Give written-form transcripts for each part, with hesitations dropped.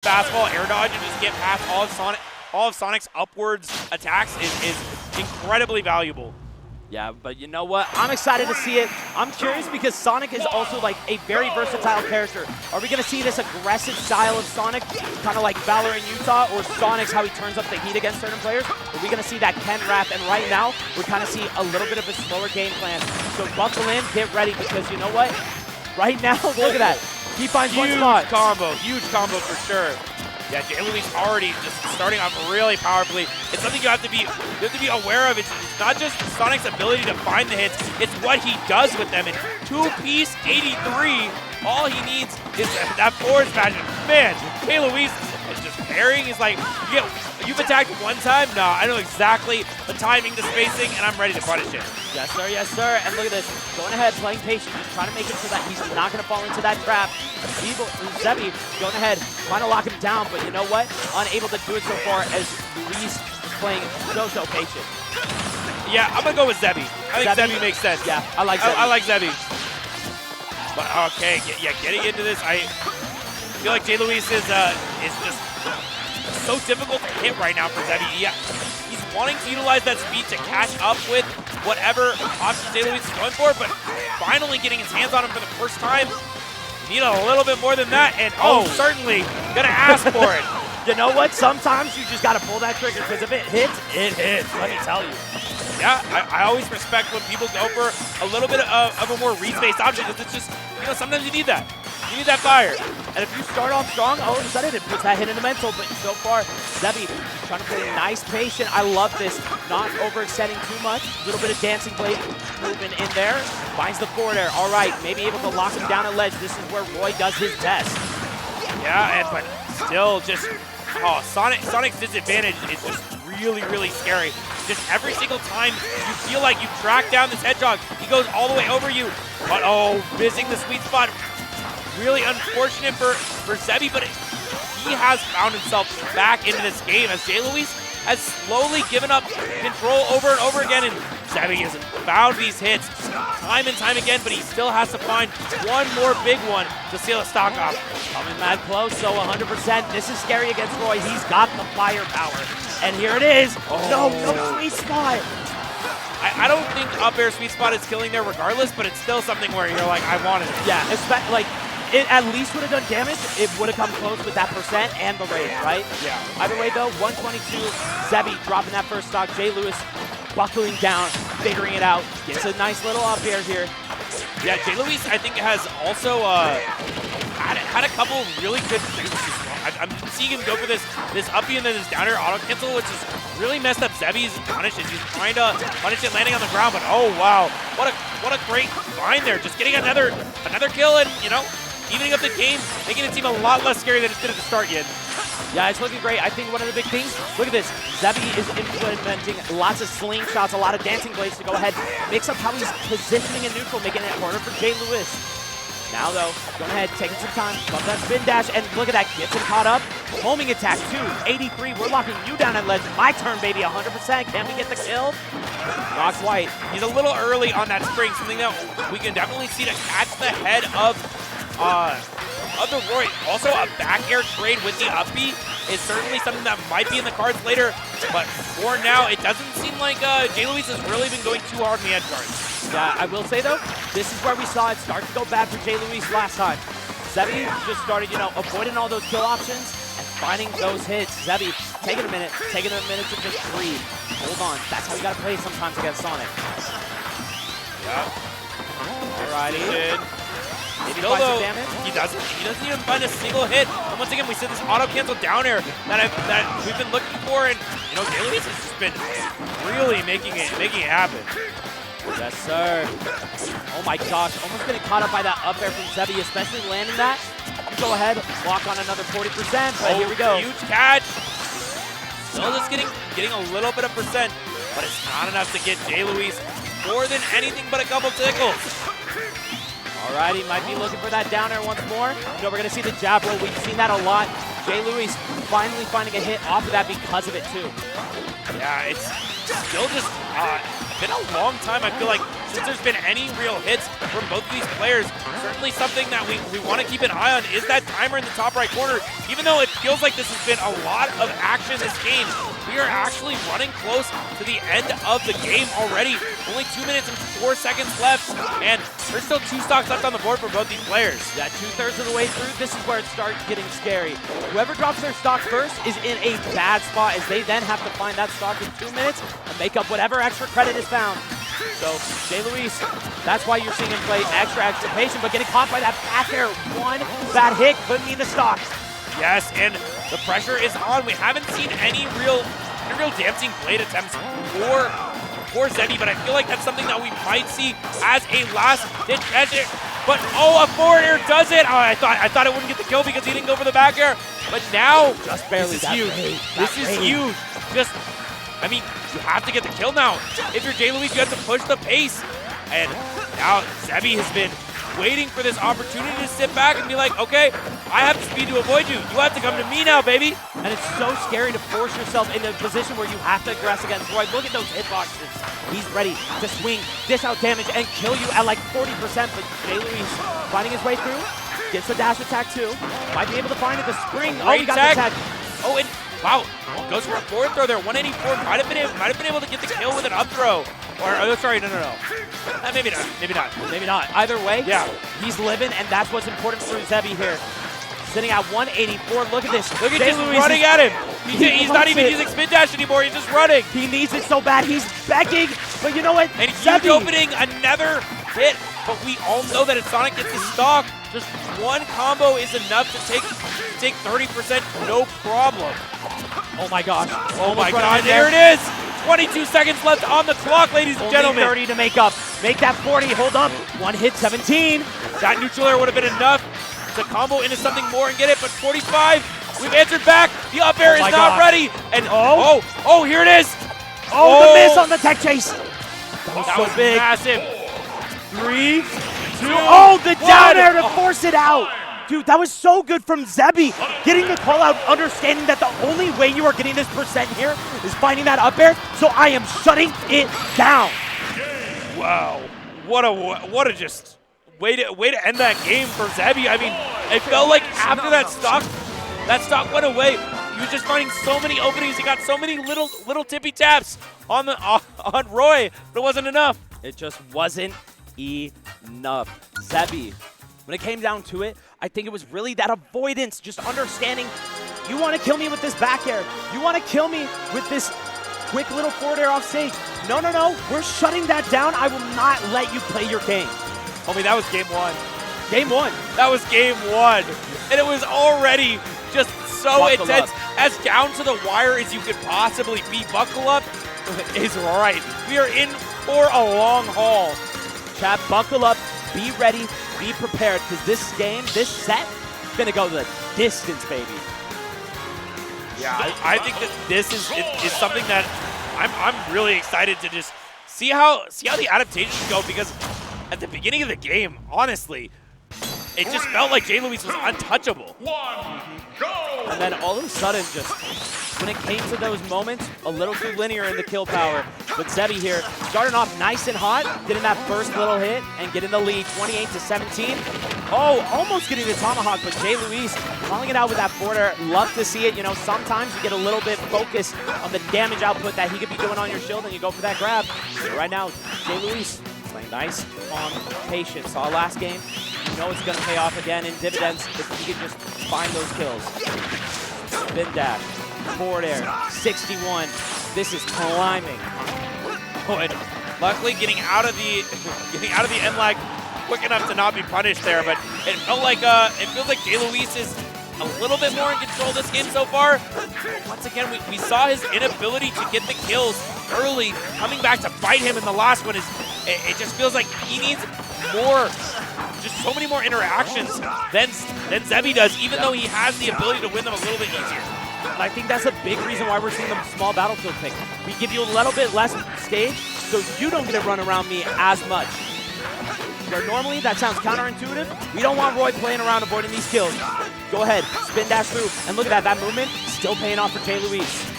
fastball air dodge and just get past all of Sonic's upwards attacks is incredibly valuable. Yeah, but you know what? I'm excited to see it. I'm curious because Sonic is also like a very versatile character. Are we going to see this aggressive style of Sonic, kind of like Valor in Utah, or Sonic's how he turns up the heat against certain players? Are we going to see that Ken Wrath? And right now, we kind of see a little bit of a slower game plan. So buckle in, get ready, because you know what? Right now, look at that. He finds one spot. Huge combo for sure. Yeah, JLuis already just starting off really powerfully. It's something you have to be aware of. It's not just Sonic's ability to find the hits, it's what he does with them. In two-piece 83, all he needs is that forward smash. Man, JLuis is just parrying. He's like, you've attacked one time? No, I know exactly the timing, the spacing, and I'm ready to punish it. Yes, sir, yes, sir. And look at this. Going ahead, playing patient, trying to make it so that he's not going to fall into that trap. Zebi going ahead, trying to lock him down, but you know what? Unable to do it so far as Lise is playing so patient. Yeah, I'm going to go with Zebi. I think Zebi makes sense. Yeah, I like Zebi. I like Zebi. But okay, getting into this, I feel like JLuis is just so difficult to hit right now for Zebi. Yeah, he's wanting to utilize that speed to catch up with whatever option JLuis is going for, but finally getting his hands on him for the first time. Need a little bit more than that, and certainly gonna ask for it. You know what? Sometimes you just gotta pull that trigger, because if it hits, it hits, let me tell you. Yeah, I always respect when people go for a little bit of a more read-based option, because it's just, sometimes you need that. You need that fire. And if you start off strong, all of a sudden it puts that hit in the mental. But so far, Zebi trying to play nice patient. I love this. Not overextending too much. A little bit of dancing blade movement in there. Finds the forward air. All right, maybe able to lock him down at ledge. This is where Roy does his best. Yeah, but still just, Sonic's disadvantage is just really scary. Just every single time you feel like you track down this hedgehog, he goes all the way over you. But missing the sweet spot. Really unfortunate for Zebi, but he has found himself back into this game as JLuis has slowly given up control over and over again, and Zebi has found these hits time and time again, but he still has to find one more big one to seal a stock off. Coming mad close, so 100%. This is scary against Roy. He's got the firepower, and here it is. No sweet spot. I don't think up air sweet spot is killing there regardless, but it's still something where you're like, I wanted it. Yeah, like, it at least would have done damage. It would have come close with that percent and the rage, right? Yeah. Either way, though, 122. Zebi dropping that first stock. JLuis buckling down, figuring it out. Gets a nice little up air here. Yeah, JLuis, I think, has also had a couple really good things. I'm seeing him go for this uppy and then this downer auto cancel, which has really messed up Zebi's punishes. He's trying to punish it landing on the ground, but oh wow, what a great find there. Just getting another kill and evening up the game, making it seem a lot less scary than it did at the start yet. Yeah, it's looking great. I think one of the big things, look at this. Zebi is implementing lots of slingshots, a lot of dancing blades to go ahead, mix up how he's positioning in neutral, making it harder for JLuis. Now though, going ahead, taking some time, love that spin dash, and look at that, gets him caught up. Homing attack, 283, we're locking you down at ledge. My turn, baby, 100%. Can we get the kill? Not quite. He's a little early on that spring, something that we can definitely see to catch the head of the Roy. Also, a back air trade with the up B is certainly something that might be in the cards later, but for now, it doesn't seem like JLuis has really been going too hard in the edge guards. Yeah, I will say though, this is where we saw it start to go bad for JLuis last time. Zebi just started, avoiding all those kill options and finding those hits. Zebi taking a minute to just breathe. Hold on, that's how you gotta play sometimes against Sonic. Yeah. Alrighty. Maybe find some damage. He doesn't even find a single hit. And once again, we see this auto cancel down air that we've been looking for, and JLuis has just been really making it happen. Yes, sir. Oh my gosh, almost getting caught up by that up air from Zebi, especially landing that. Go ahead, walk on another 40%, but here we go. Huge catch. Still just getting a little bit of percent, but it's not enough to get JLuis more than anything but a couple tickles. Alrighty, might be looking for that down air once more. We're going to see the jab roll. We've seen that a lot. JLuis finally finding a hit off of that because of it, too. Yeah, it's still just been a long time. I feel like since there's been any real hits from both of these players, certainly something that we want to keep an eye on is that timer in the top right corner. Even though it feels like this has been a lot of action this game, we are actually running close to the end of the game already. Only 2 minutes and 4 seconds left, and there's still 2 stocks left on the board for both these players. Yeah, 2/3 of the way through, this is where it starts getting scary. Whoever drops their stock first is in a bad spot, as they then have to find that stock in 2 minutes and make up whatever extra credit is found. So, JLuis, that's why you're seeing him play extra patient, but getting caught by that back air. One bad hit couldn't mean the stock. Yes, and the pressure is on. We haven't seen any real dancing blade attempts for Zebi, but I feel like that's something that we might see as a last-ditch measure. But oh, a forward air does it! Oh, I thought it wouldn't get the kill because he didn't go for the back air. But now, just barely. This is huge. This is huge. Just, I mean, you have to get the kill now. If you're JLuis, you have to push the pace. And now Zebi has been waiting for this opportunity to sit back and be like, okay, I have the speed to avoid you. You have to come to me now, baby. And it's so scary to force yourself into a position where you have to aggress against Roy. Look at those hitboxes. He's ready to swing, dish out damage, and kill you at like 40%. But JLuis finding his way through. Gets the dash attack too. Might be able to find it. The spring. Oh, he got the tag. Oh, and wow, goes for a forward throw there. 184 might have been able to get the kill with an up throw. Or oh, sorry, no. Maybe not. Either way, yeah, he's living, and that's what's important for Zebi here. Sitting at 184. Look at this. Look at just running at him. He's not even using spin dash anymore. He's just running. He needs it so bad. He's begging. But you know what? And huge opening, another hit. But we all know that if Sonic gets the stock, just one combo is enough to take 30%, no problem. Oh my gosh. Oh my god, there it is. 22 seconds left on the clock, ladies and gentlemen. 30 to make up. Make that 40. Hold up. One hit, 17. That neutral air would have been enough to combo into something more and get it, but 45. We've answered back. The up air is not ready. And oh, here it is. Oh, the miss on the tech chase. That was big. Massive. 3, 2. Oh, the down air to force it out. Dude, that was so good from Zebi. Getting the call out, understanding that the only way you are getting this percent here is finding that up air, so I am shutting it down. Wow. What a just way to end that game for Zebi. I mean, it felt like after that stock went away, he was just finding so many openings. He got so many little tippy taps on Roy, but it wasn't enough. It just wasn't enough. Zebi, when it came down to it, I think it was really that avoidance, just understanding you want to kill me with this back air. You want to kill me with this quick little forward air off stage. No. We're shutting that down. I will not let you play your game. Homie, that was game one. Game one. That was game one. And it was already just so intense. As down to the wire as you could possibly be. Buckle up is right. We are in for a long haul. Chat, buckle up. Be ready. Be prepared, because this game, this set, is going to go the distance, baby. Yeah, I think that this is something that I'm really excited to just see how the adaptations go, because at the beginning of the game, honestly, it just felt like JLuis was untouchable. And then all of a sudden, just when it came to those moments, a little too linear in the kill power. But Zebi here, starting off nice and hot, getting that first little hit and getting the lead, 28-17. Oh, almost getting the tomahawk, but JLuis calling it out with that border. Love to see it. You know, sometimes you get a little bit focused on the damage output that he could be doing on your shield, and you go for that grab. But right now, JLuis playing nice, calm, patient. Saw last game. You know it's going to pay off again in dividends if he can just find those kills. Spin dash, forward air, 61. This is climbing. Oh, and luckily getting out of the end lag quick enough to not be punished there, but it feels like JLuis is a little bit more in control this game so far. Once again, we saw his inability to get the kills early. Coming back to bite him in the last one, it just feels like he needs more, just so many more interactions than Zebi does, even though he has the ability to win them a little bit easier. And I think that's a big reason why we're seeing the small battlefield pick. We give you a little bit less stage, so you don't get to run around me as much. Where normally that sounds counterintuitive, we don't want Roy playing around avoiding these kills. Go ahead, spin dash through, and look at that movement, still paying off for JLuis.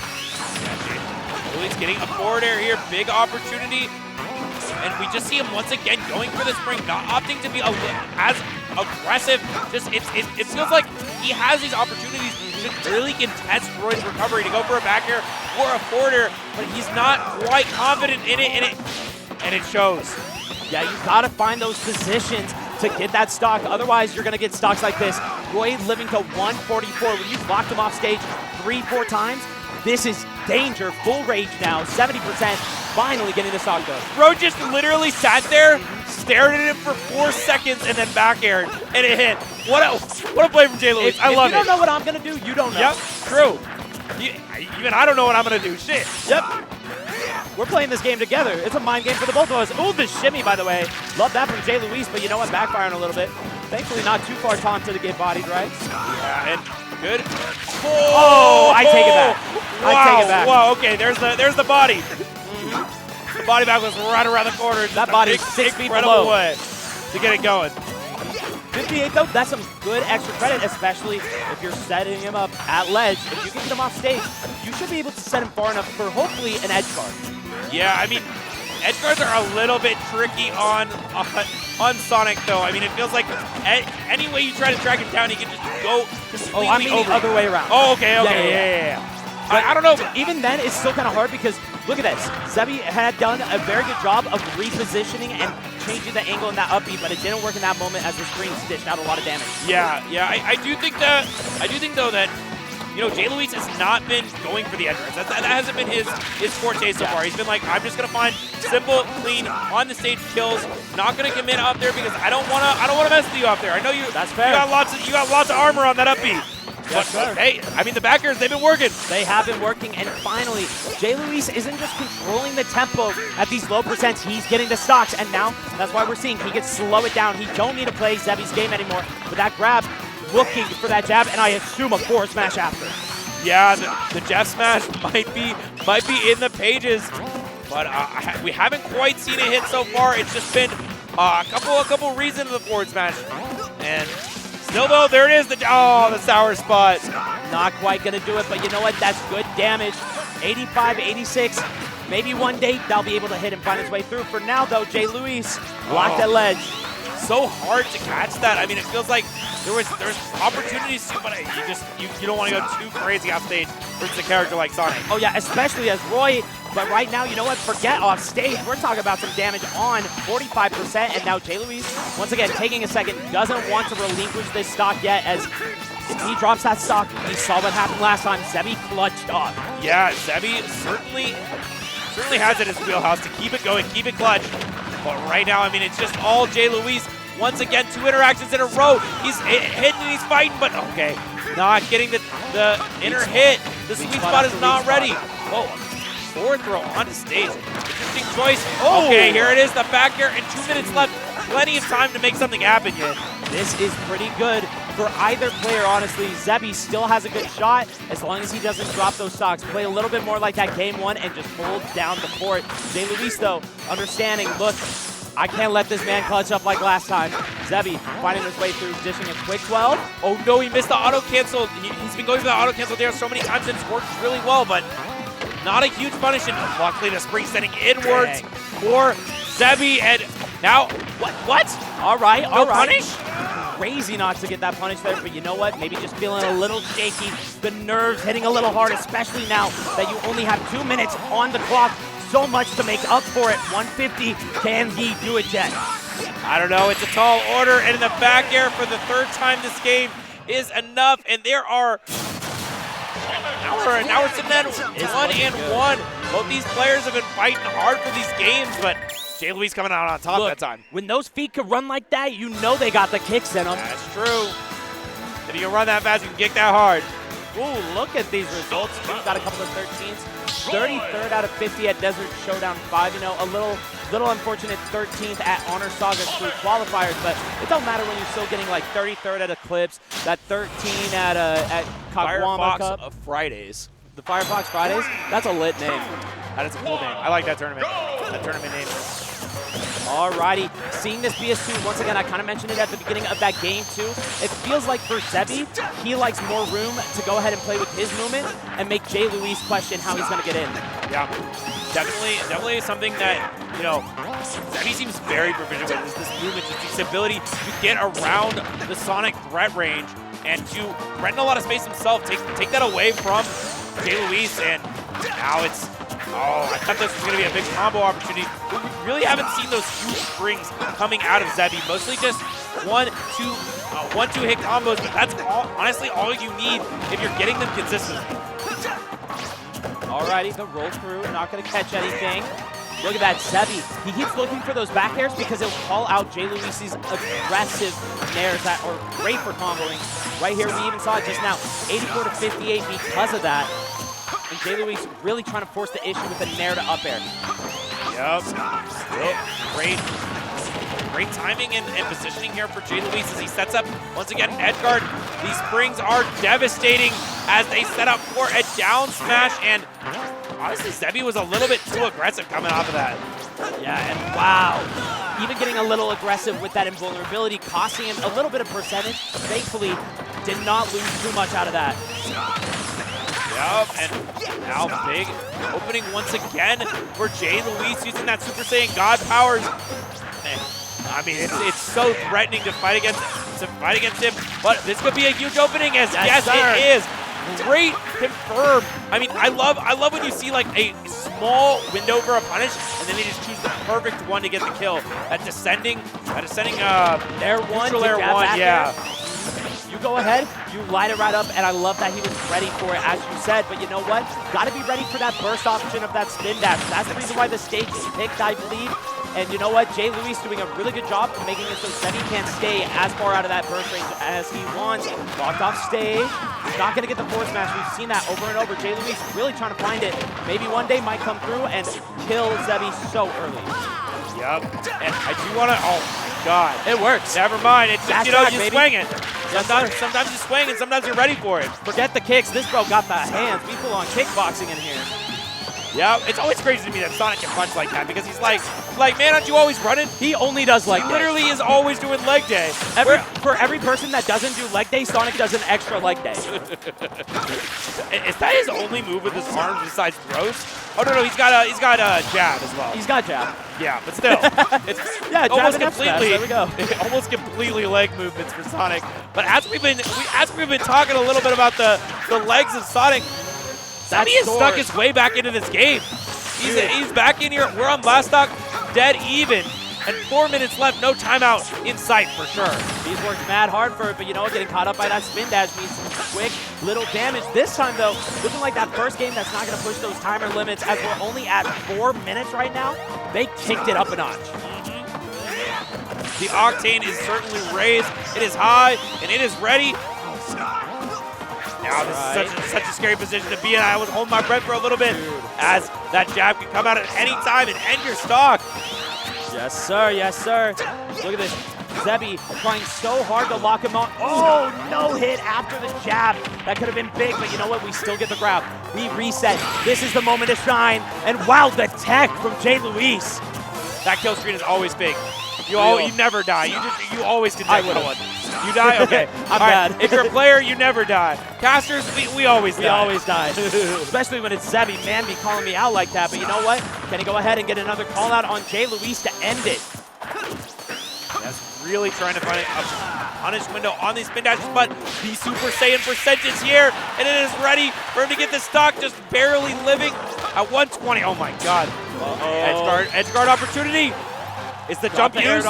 JLuis getting a forward air here, big opportunity. and we just see him once again going for the spring, not opting to be as aggressive. Just it feels like he has these opportunities to really contest Roy's recovery, to go for a back air or a forwarder, but he's not quite confident in it, and it shows. Yeah, you gotta find those positions to get that stock. Otherwise, you're gonna get stocks like this. Roy living to 144. When you've locked him off stage 3-4 times, this is danger. Full rage now, 70%. Finally getting the stock though. Bro just literally sat there, stared at it for 4 seconds, and then back aired, and it hit. What a play from JLuis. I love it. If you don't know what I'm gonna do, you don't know. Yep, true. Even I don't know what I'm gonna do. Shit. Yep. We're playing this game together. It's a mind game for the both of us. Ooh, the shimmy, by the way. Love that from JLuis, but you know what? Backfiring a little bit. Thankfully, not too far taunted to get bodied, right? Yeah, and good. Oh, I take it back. Wow, I take it back. Wow, okay, there's the body. The body back was right around the corner. That body's 6 feet incredible below. way to get it going. 58 though, that's some good extra credit, especially if you're setting him up at ledge. If you can get him off stage, you should be able to set him far enough for hopefully an edge guard. Yeah, I mean, edge guards are a little bit tricky on Sonic though. I mean, it feels like any way you try to track him down, he can just go completely I mean over. the other way around. Oh, okay. Yeah. I don't know. Even then, it's still kind of hard because look at this. Zebi had done a very good job of repositioning and changing the angle in that up B, but it didn't work in that moment as the screen dished out a lot of damage. Yeah. I do think though that JLuis has not been going for the edge guards. That hasn't been his forte so far. He's been like, I'm just gonna find simple, clean, on the stage kills. Not gonna commit up there because I don't wanna mess with you up there. I know you. That's fair. You got lots of armor on that up B. Yes, but hey, I mean the backers, they've been working. They have been working, and finally, JLuis isn't just controlling the tempo at these low percents, he's getting the stocks, and now that's why we're seeing he can slow it down. He don't need to play Zebi's game anymore. But that grab, looking for that jab, and I assume a forward smash after. Yeah, the jab smash might be in the pages, but we haven't quite seen it hit so far. It's just been a couple reasons of the forward smash, and still though, there it is, the sour spot. Not quite gonna do it, but you know what? That's good damage. 85, 86. Maybe one day they'll be able to hit and find his way through. For now though, JLuis locked at ledge. So hard to catch that. I mean, it feels like there's opportunities to, but you don't want to go too crazy off stage versus a character like Sonic. Oh yeah, especially as Roy. But right now, you know what? Forget off stage. We're talking about some damage on 45%, and now JLuis, once again, taking a second, doesn't want to relinquish this stock yet, as if he drops that stock, we saw what happened last time. Zebi clutched off. Yeah, Zebi certainly has it in his wheelhouse to keep it going, keep it clutch. But right now, I mean, it's just all JLuis. Once again, 2 interactions in a row. He's hitting and he's fighting, but okay, not getting the inner hit. The sweet spot is not ready. Oh. Forward throw onto stage. Interesting choice. Oh. Okay, here it is, the back air, and 2 minutes left. Plenty of time to make something happen yet. This is pretty good for either player, honestly. Zebi still has a good shot as long as he doesn't drop those stocks. Play a little bit more like that game 1 and just hold down the fort. JLuis, though, understanding, look, I can't let this man clutch up like last time. Zebi finding his way through, dishing a quick 12. Oh no, he missed the auto cancel. He's been going for the auto cancel there so many times and it's worked really well, but not a huge punish, and luckily the spring sending inwards for Zebi, and now, what? All right. Punish? Crazy not to get that punish there, but you know what? Maybe just feeling a little shaky, the nerves hitting a little hard, especially now that you only have 2 minutes on the clock. So much to make up for it. 150, can he do it yet? I don't know, it's a tall order, and in the back air for the 3rd time this game is enough, and there are now we're sitting at 1-1. Both these players have been fighting hard for these games, but JLuis coming out on top that time. When those feet can run like that, you know they got the kicks in them. That's true. If you can run that fast, you can kick that hard. Ooh, look at these results. We've got a couple of 13s. 33rd out of 50 at Desert Showdown 5. You know, a little unfortunate 13th at Honor Saga through qualifiers, but it don't matter when you're still getting like 33rd at Eclipse, that 13 at Kagwama Cup. Firefox Fridays. The Firefox Fridays? That's a lit name. That is a cool name. I like that tournament name. Alrighty, seeing this BS2, once again, I kind of mentioned it at the beginning of that game too. It feels like for Zebi, he likes more room to go ahead and play with his movement and make JLuis question how he's going to get in. Yeah, definitely something that, Zebi seems very proficient with this movement, just this ability to get around the Sonic threat range and to rent a lot of space himself, take that away from JLuis, and now it's, oh, I thought this was going to be a big combo opportunity, but we really haven't seen those huge strings coming out of Zebi, mostly just one, two hit combos, but that's honestly all you need if you're getting them consistently. Alrighty, the roll through, not going to catch anything. Look at that, Zebi. He keeps looking for those back airs because it'll call out JLuis's aggressive nairs that are great for comboing. Right here, we even saw it just now, 84 to 58 because of that. And JLuis really trying to force the issue with the nair to up air. Yep. Great timing and positioning here for JLuis as he sets up, once again, edge guard. These springs are devastating as they set up for a down smash, and honestly, Zebi was a little bit too aggressive coming off of that. Yeah, and wow. Even getting a little aggressive with that invulnerability, costing him a little bit of percentage. Thankfully, did not lose too much out of that. Yep, and now big opening once again for JLuis using that Super Saiyan God powers. And, I mean, it's so threatening to fight against him, but this could be a huge opening. As yes, it is. Great confirm. I mean, I love when you see like a small window for a punish, and then they just choose the perfect one to get the kill. That descending air one, yeah. You go ahead, you light it right up, and I love that he was ready for it, as you said. But you know what? Got to be ready for that burst option of that spin dash. That's the reason why the stage is picked, I believe. And you know what? JLuis doing a really good job of making it so Zebi can't stay as far out of that burst range as he wants. Locked off stage. He's not going to get the force smash. We've seen that over and over. JLuis really trying to find it. Maybe one day might come through and kill Zebi so early. Yep. And I do want to, oh my God. It works. Never mind. It's just, you know, you swing it. Sometimes you swing and sometimes you're ready for it. Forget the kicks. This bro got the hands. We full on kickboxing in here. Yeah, it's always crazy to me that Sonic can punch like that because he's like, man, aren't you always running? He only does leg day. He literally is always doing leg day. For every person that doesn't do leg day, Sonic does an extra leg day. Is that his only move with his arms besides throws? Oh no, he's got a jab as well. He's got jab. Yeah, but still, it's yeah, almost completely. There we go. Almost completely leg movements for Sonic. But as we've been talking a little bit about the legs of Sonic, Zebi has stuck his way back into this game. He's back in here. We're on last stock, dead even, and 4 minutes left. No timeout in sight for sure. He's worked mad hard for it, but you know what? Getting caught up by that spin dash means some quick little damage. This time though, looking like that first game that's not going to push those timer limits, as we're only at 4 minutes right now. They kicked it up a notch. The octane is certainly raised. It is high and it is ready. Now this is such a scary position to be in. I was holding my breath for a little bit as that jab can come out at any time and end your stock. Yes, sir. Yes, sir. Look at this. Zebi trying so hard to lock him on. Oh, no hit after the jab. That could have been big, but you know what? We still get the grab. We reset. This is the moment to shine. And wow, the tech from JLuis. That kill screen is always big. You never die. You always can die with one. You die? Okay. I'm bad. If you're a player, you never die. Casters, we always die. We always die. Especially when it's Zebi. Man, be calling me out like that. But you know what? Can he go ahead and get another call out on JLuis to end it? That's really trying to find a punish window on these spin dashes, but the Super Saiyan percentage here, and it is ready for him to get the stock, just barely living at 120. Oh my God. Edge guard opportunity. Is the jump used?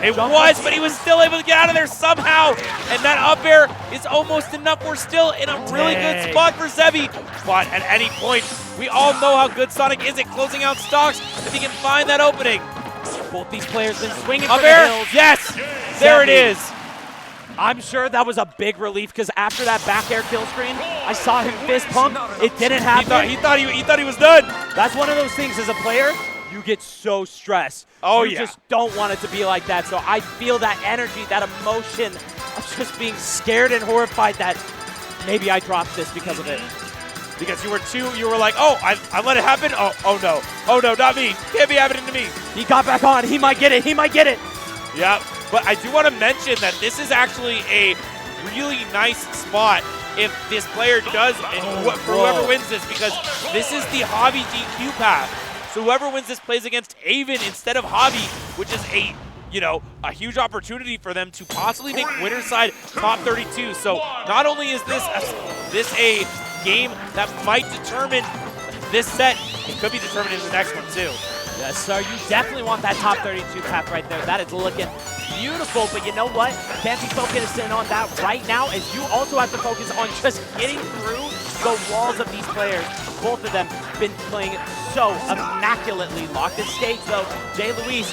It was, but he was still able to get out of there somehow. And that up air is almost enough. We're still in a really good spot for Zebi. But at any point, we all know how good Sonic is at closing out stocks if he can find that opening. Both these players been swinging up for air. The hills. Yes, there it is. I'm sure that was a big relief because after that back air kill screen, I saw him fist pump. It didn't happen. He thought he was done. That's one of those things as a player. You get so stressed. You just don't want it to be like that. So I feel that energy, that emotion of just being scared and horrified that maybe I dropped this because of it. Because you were like, oh, I let it happen? Oh no, not me. Can't be happening to me. He got back on. He might get it. Yep. But I do want to mention that this is actually a really nice spot if this player does, for whoever wins this, because this is the hobby DQ path. So whoever wins this plays against Haven instead of Hobby, which is a huge opportunity for them to possibly make winner's side top 32. So not only is this a game that might determine this set, it could be determined in the next one too. Yes, sir. You definitely want that top 32 path right there. That is looking beautiful, but you know what? Can't be focusing on that right now, as you also have to focus on just getting through the walls of these players. Both of them been playing so immaculately. Locked in stage, though. JLuis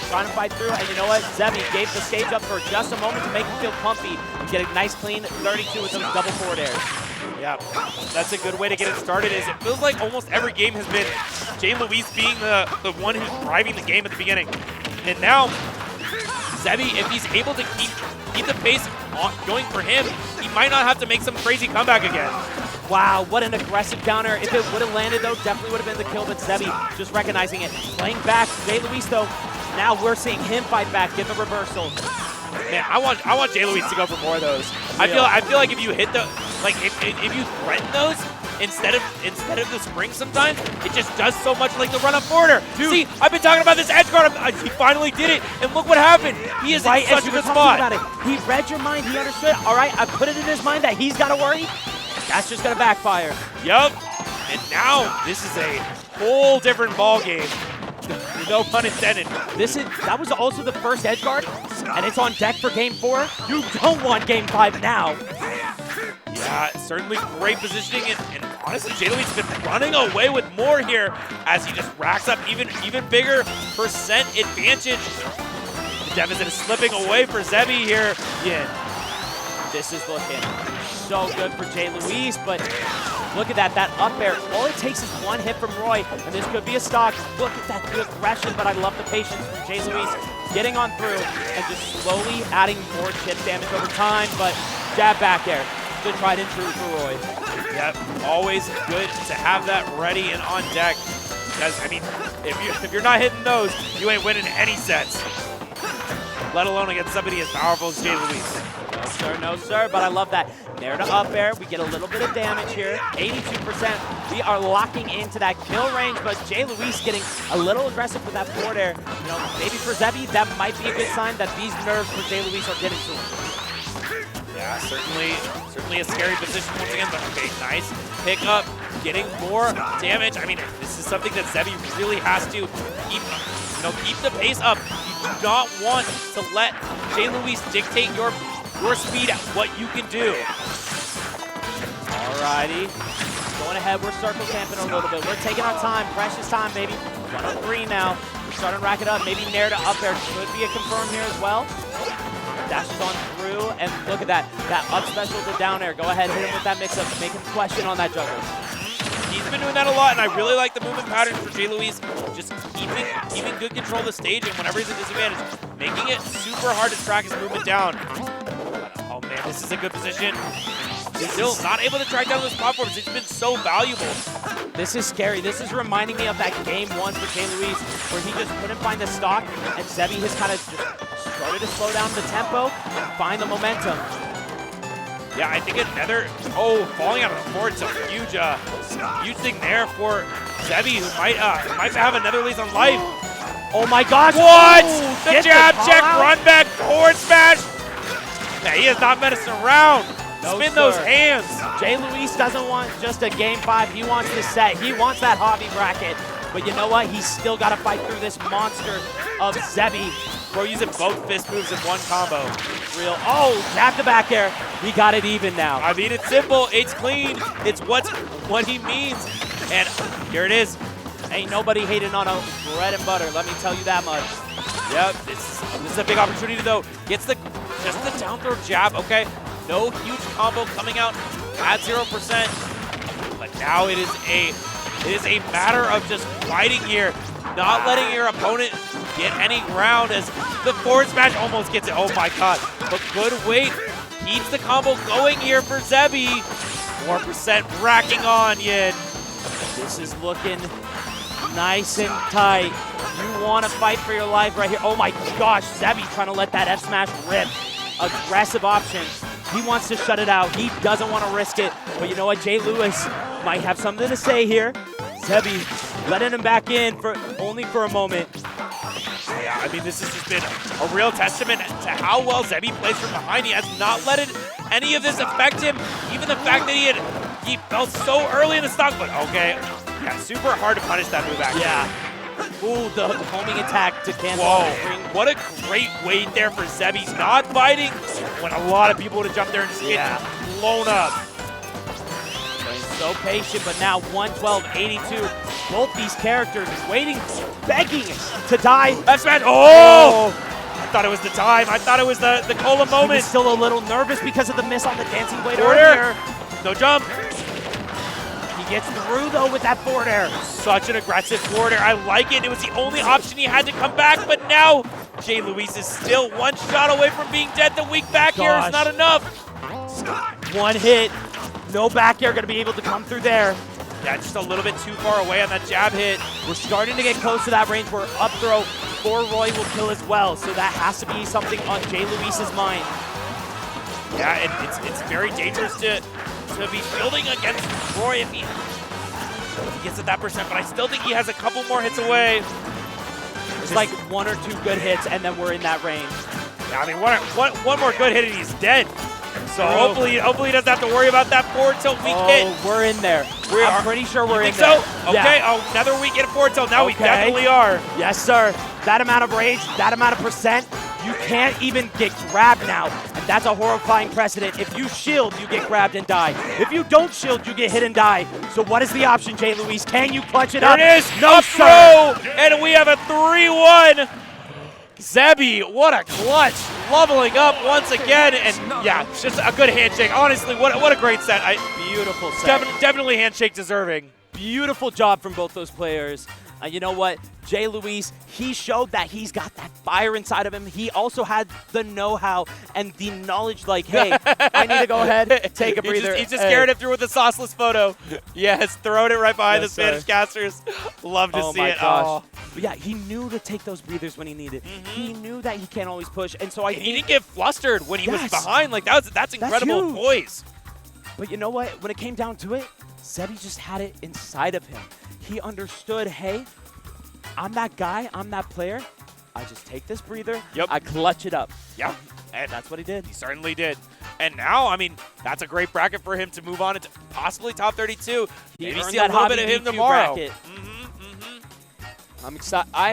trying to fight through, and you know what? Zebi gave the stage up for just a moment to make him feel comfy and get a nice clean 32 with those double forward airs. Yeah, that's a good way to get it started. Is it feels like almost every game has been JLuis being the one who's driving the game at the beginning. And now, Zebi, if he's able to keep the pace going for him, he might not have to make some crazy comeback again. Wow, what an aggressive counter. If it would have landed, though, definitely would have been the kill, but Zebi just recognizing it. Playing back, JLuis, though, now we're seeing him fight back, get the reversal. Man, I want JLuis to go for more of those. I feel like if you hit the, like if you threaten those instead of the spring sometimes, it just does so much like the run up forwarder. Dude. See, I've been talking about this edge guard. He finally did it, and look what happened. He is in such a good spot. He read your mind. He understood. All right, I put it in his mind that he's got to worry. That's just gonna backfire. Yup. And now this is a whole different ball game. No pun intended. That was also the first edge guard, and it's on deck for game 4. You don't want game 5 now. Yeah, certainly great positioning, and honestly, JLuis has been running away with more here as he just racks up even bigger percent advantage. The deficit is slipping away for Zebi here. Yeah. This is looking so good for JLuis, but look at that up air. All it takes is one hit from Roy, and this could be a stock. Look at that good aggression, but I love the patience from JLuis getting on through and just slowly adding more chip damage over time, but jab back air. Good tried and true for Roy. Yep, always good to have that ready and on deck, because, I mean, if you're not hitting those, you ain't winning any sets, let alone against somebody as powerful as JLuis. No, sir, but I love that. Nair to up air, we get a little bit of damage here, 82%. We are locking into that kill range, but JLuis getting a little aggressive with that forward air. You know, maybe for Zebi, that might be a good sign that these nerves for JLuis are getting to him. Yeah, certainly a scary position once again, but okay, nice pickup, getting more damage. I mean, this is something that Zebi really has to keep the pace up. You do not want to let JLuis dictate your speed at what you can do. Alrighty. Going ahead, we're circle camping a little bit. We're taking our time, precious time, baby. 103 now. We're starting to rack it up. Maybe Nair to up there should be a confirm here as well. Dashes on through, and look at that. That up special to down air. Go ahead, hit him with that mix-up. Make him question on that juggle. He's been doing that a lot, and I really like the movement patterns for JLuis. Just keeping good control of the stage, and whenever he's at disadvantage, making it super hard to track his movement down. Oh man, this is a good position. He's still not able to track down those platforms. It's been so valuable. This is scary. This is reminding me of that game 1 for JLuis, where he just couldn't find the stock, and Zebi has kind of just started to slow down the tempo and find the momentum. Yeah, I think falling out of the board is a huge thing there for Zebi, who might have another Lise on life. Oh my gosh! What? The jab check, run back, forward smash. Yeah, he is not messing around. No, Spin those hands. JLuis doesn't want just a game 5. He wants the set. He wants that hobby bracket. But you know what? He's still got to fight through this monster of Zebi. Bro, using both fist moves in one combo. Real. Oh, jab to back air. He got it even now. I mean, it's simple. It's clean. It's what he means. And here it is. Ain't nobody hating on a bread and butter. Let me tell you that much. Yep. This is a big opportunity though. Gets just the down throw jab. Okay. No huge combo coming out at 0%. But now it is a matter of just fighting here, not letting your opponent get any ground as the forward smash almost gets it. Oh my god. But good weight keeps the combo going here for Zebi. 4% racking on Yin. This is looking nice and tight. You want to fight for your life right here. Oh my gosh, Zebi trying to let that F smash rip. Aggressive option. He wants to shut it out. He doesn't want to risk it. But you know what? JLuis might have something to say here. Zebi letting him back in for only for a moment. Yeah, I mean, this has just been a real testament to how well Zebi plays from behind. He has not let any of this affect him. Even the fact that he fell so early in the stock, but okay. Yeah, super hard to punish that move, actually. Yeah. Ooh, the homing attack to cancel. Whoa, what a great wait there for Zebi. He's not biting when a lot of people would have jumped there and just get blown up. So patient, but now 112.82. Both these characters waiting, begging to die. That's right. Oh! I thought it was the time. I thought it was the Cola moment. He was still a little nervous because of the miss on the dancing blade Forward earlier. No jump. He gets through though with that forward air. Such an aggressive forward air. I like it. It was the only option he had to come back, but now JLuis is still one shot away from being dead. The weak back here is not enough. One hit. No back air gonna be able to come through there. Yeah, just a little bit too far away on that jab hit. We're starting to get close to that range where up throw for Roy will kill as well. So that has to be something on JLuis's mind. Yeah, and it's very dangerous to be fielding against Roy if he gets at that percent, but I still think he has a couple more hits away. It's like 1 or 2 good hits and then we're in that range. Yeah, I mean, one more good hit and he's dead. So hopefully he doesn't have to worry about that forward tilt weak hit. We're in there. I'm pretty sure we're in there. So? Okay, another weak hit forward tilt. Now we definitely are. Yes, sir. That amount of rage, that amount of percent, you can't even get grabbed now. And that's a horrifying precedent. If you shield, you get grabbed and die. If you don't shield, you get hit and die. So what is the option, JLuis? Can you clutch it up? There it is. No, throw. And we have a 3-1. Zebi, what a clutch. Leveling up once again. And yeah, just a good handshake. Honestly, what a great set. Beautiful set. Definitely handshake deserving. Beautiful job from both those players. You know what? JLuis, he showed that he's got that fire inside of him. He also had the know-how and the knowledge like, hey, I need to go ahead, take a breather. He just carried it through with a sauceless photo. Yes, throwing it right behind the Spanish casters. Love to see it. Gosh. But yeah, he knew to take those breathers when he needed. He knew that he can't always push. And so he didn't get flustered when he was behind. Like that's incredible poise. But you know what? When it came down to it, Zebi just had it inside of him. He understood, hey, I'm that guy, I'm that player. I just take this breather, I clutch it up. Yep. And that's what he did. He certainly did. And now, I mean, that's a great bracket for him to move on into possibly top 32. Maybe see a little bit of him tomorrow. I'm excited.